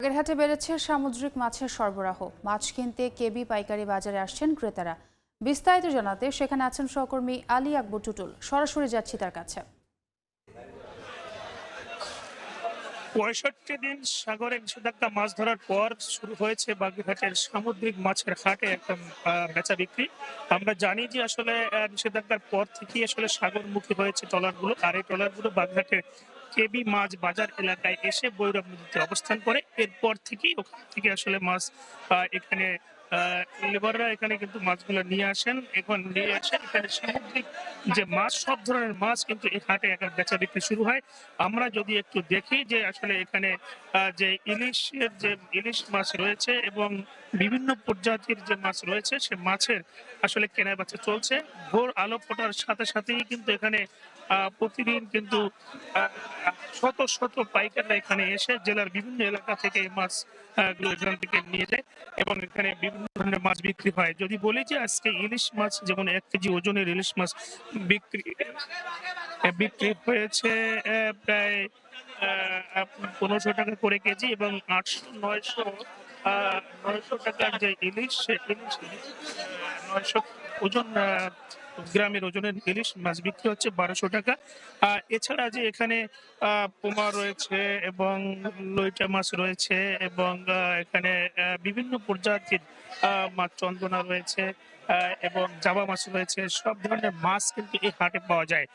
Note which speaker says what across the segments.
Speaker 1: বাগেরহাটে বেড়েছে সামুদ্রিক মাছের সরবরাহ। মাছ কিনতে কেবি পাইকারি বাজারে আসছেন ক্রেতারা। বিস্তারিত জানাতে সেখানে আছেন সহকর্মী আলী আকবর টুটুল। সরাসরি যাচ্ছি তার কাছে।
Speaker 2: ৬৫ দিন সাগরে নিষেধাজ্ঞা মাছ ধরার পর শুরু হয়েছে বাগেরহাটের সামুদ্রিক মাছের হাটে একটা বেচা বিক্রি। আমরা জানি যে আসলে নিষেধাজ্ঞার পর থেকেই আসলে সাগরমুখী হয়েছে ট্রলারগুলো, আর এই ট্রলারগুলো বাগেরহাটের কেবি মাছ বাজার এলাকায় এসে ভৈরব নদীতে অবস্থান করে। এরপর থেকেই ওখান থেকে আসলে মাছ এখানে লেবাররা এখানে কিন্তু মাছগুলো নিয়ে আসেন। এখন নিয়ে আসে এখানে সামুদ্রিক যে মাছ, সব ধরনের মাছ কিন্তু এই হাটে একটা বেচা বিক্রি শুরু হয়। আমরা যদি একটু দেখি যে আসলে এখানে যে ইলিশ মাছ রয়েছে এবং বিভিন্ন প্রজাতির যে মাছ রয়েছে, সে মাছের আসলে কেনা বেচা চলছে। ভোর আলো ফোটার সাথে সাথেই কিন্তু এখানে প্রতিদিন কিন্তু আহ, শত শত পাইকাররা এখানে এসে জেলার বিভিন্ন এলাকা থেকে এই মাছ গুলো এখান থেকে নিয়ে যায় এবং এখানে বিভিন্ন ধরনের মাছ বিক্রি হয়। যদি বলি যে আজকে ইলিশ মাছ, যেমন 1 কেজি ওজনের ইলিশ মাছ বিক্রি বিক্রি হয়েছে প্রায় 1500 টাকা করে কেজি, এবং 900 টাকার যে ইলিশ, সে ইলিশ 900 ওজন গ্রামের ওজনের ইলিশ মাছ বিক্রি হচ্ছে 1200 টাকা। এছাড়া যে এখানে পোমা রয়েছে এবং লইটা মাছ রয়েছে এবং এখানে বিভিন্ন প্রজাতির মাছ, চন্দনা রয়েছে এবং জাবা মাছ রয়েছে। সব ধরনের মাছ কিন্তু এই হাটে পাওয়া যায়।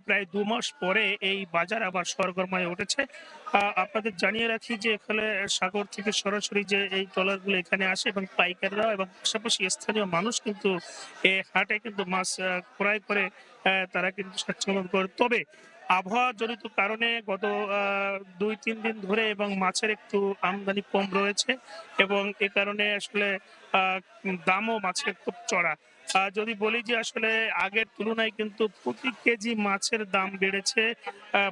Speaker 2: প্রায় 2 মাস পরে এই বাজার আবার সরগরম হয়ে উঠেছে। আপনাদের জানিয়ে রাখি যে এখানে সাগর থেকে সরাসরি যে এই ট্রলারগুলো এখানে আসে এবং পাইকাররা এবং পাশাপাশি স্থানীয় মানুষ কিন্তু এই হাটে কিন্তু মাছ ক্রয় করে তারা কিন্তু স্বাচ্ছন্দ্য করে। তবে আবহাওয়া জনিত কারণে গত 2-3 দিন ধরে এবং মাছের একটু আমদানি কম রয়েছে এবং এ কারণে আসলে দামও মাছের খুব চড়া। যদি বলি যে আসলে আগের তুলনায় কিন্তু প্রতি কেজি মাছের দাম বেড়েছে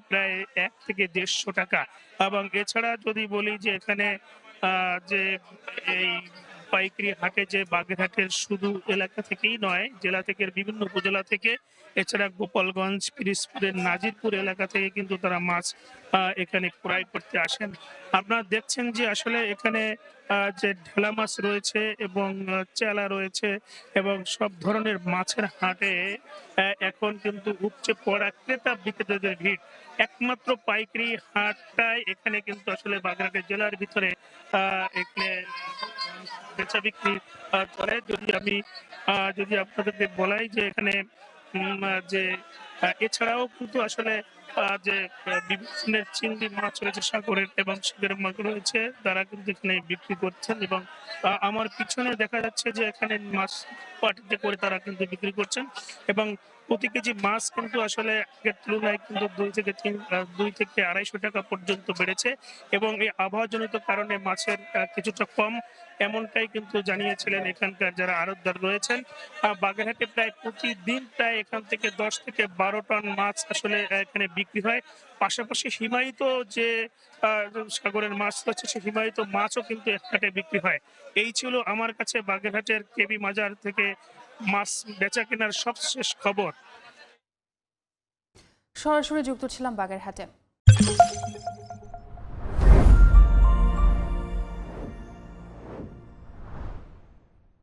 Speaker 2: প্রায় 1 থেকে 150 টাকা। এবং এছাড়া যদি বলি যে এখানে যে এই পাইকারি হাটে, যে বাগেরহাটের শুধু এলাকা থেকেই নয়, জেলা থেকে, বিভিন্ন উপজেলা থেকে, এছাড়া গোপালগঞ্জ, পিরিজপুরের নাজিরপুর এলাকা থেকে কিন্তু তারা মাছ এখানে ক্রয় করতে আসেন। আপনারা দেখছেন যে আসলে এখানে যে ঢেলা মাছ রয়েছে এবং চেলা রয়েছে এবং সব ধরনের মাছের হাটে এখন কিন্তু উপচে পড়া ক্রেতা বিক্রেতাদের ভিড়। একমাত্র পাইকারি হাটটাই এখানে কিন্তু আসলে বাগেরহাট জেলার ভিতরে এখানে বেচা বিক্রি করে। যদি আপনাদেরকে বলাই যে এখানে যে এছাড়াও কিন্তু আসলে যে বিভিন্ন চিংড়ি মাছ রয়েছে সাগরের এবং সাগরের মাছ রয়েছে, তারা কিন্তু এখানে বিক্রি করছেন। এবং আমার পিছনে দেখা যাচ্ছে যে এখানে মাছ পাটিতে করে তারা কিন্তু বিক্রি করছেন এবং প্রতি কেজি মাছ কিন্তু আসলে আগের তুলনায় কিন্তু 2 থেকে 2.5 টাকা পর্যন্ত বেড়েছে এবং এই আবহাওয়াজনিত কারণে মাছের কিছুটা কম, এমনটাই কিন্তু জানিয়েছিলেন এখানকার যারা আড়তদার রয়েছেন। বাগেরহাটে প্রায় প্রতিদিন প্রায় এখান থেকে 10 থেকে 12 টন মাছ আসলে এখানে বিক্রি হয়। পাশাপাশি হিমায়িত যে সাগরের মাছ রয়েছে, সেই হিমায়িত মাছও কিন্তু একসাথে বিক্রি হয়। এই ছিল আমার কাছে বাগেরহাটের কেবি বাজার থেকে মাছ বেচা কেনার সবশেষ খবর।
Speaker 1: সরাসরি যুক্ত ছিলাম বাগেরহাটে।